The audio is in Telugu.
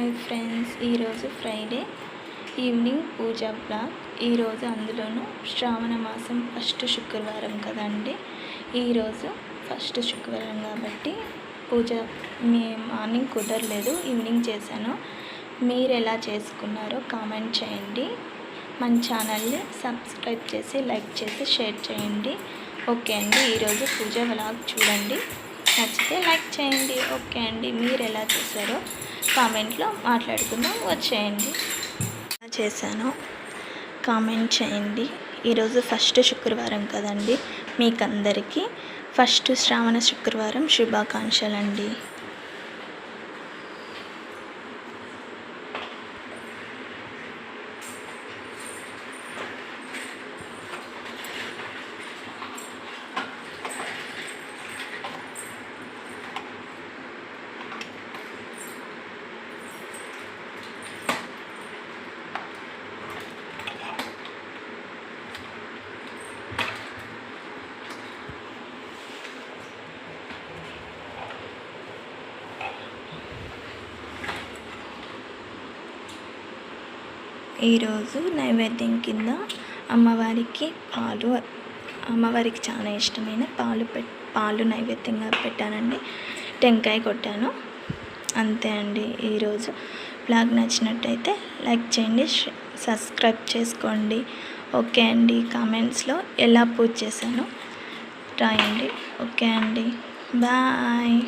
హాయ్ ఫ్రెండ్స్, ఈరోజు ఫ్రైడే ఈవినింగ్ పూజా బ్లాగ్. ఈరోజు అందులోనూ శ్రావణ మాసం ఫస్ట్ శుక్రవారం కదండి. ఈరోజు ఫస్ట్ శుక్రవారం కాబట్టి పూజ మార్నింగ్ కుదరలేదు, ఈవినింగ్ చేశాను. మీరు ఎలా చేసుకున్నారో కామెంట్ చేయండి. మన ఛానల్ని సబ్స్క్రైబ్ చేసి లైక్ చేసి షేర్ చేయండి. ఓకే అండి, ఈరోజు పూజ బ్లాగ్ చూడండి, నచ్చితే లైక్ చేయండి. ఓకే అండి, మీరు ఎలా చేశారో కామెంట్లో మాట్లాడుకుందాం, వచ్చేయండి. ఎలా చేశానో కామెంట్ చేయండి. ఈరోజు ఫస్ట్ శుక్రవారం కదండి, మీకందరికీ ఫస్ట్ శ్రావణ శుక్రవారం శుభాకాంక్షలండి. ఈరోజు నైవేద్యం కింద అమ్మవారికి చాలా ఇష్టమైన పాలు నైవేద్యంగా పెట్టానండి. టెంకాయ కొట్టాను, అంతే అండి. ఈరోజు బ్లాగ్ నచ్చినట్టయితే లైక్ చేయండి, సబ్స్క్రైబ్ చేసుకోండి. ఓకే అండి, కామెంట్స్లో ఎలా పూజ చేశానో రాయండి. ఓకే అండి, బాయ్.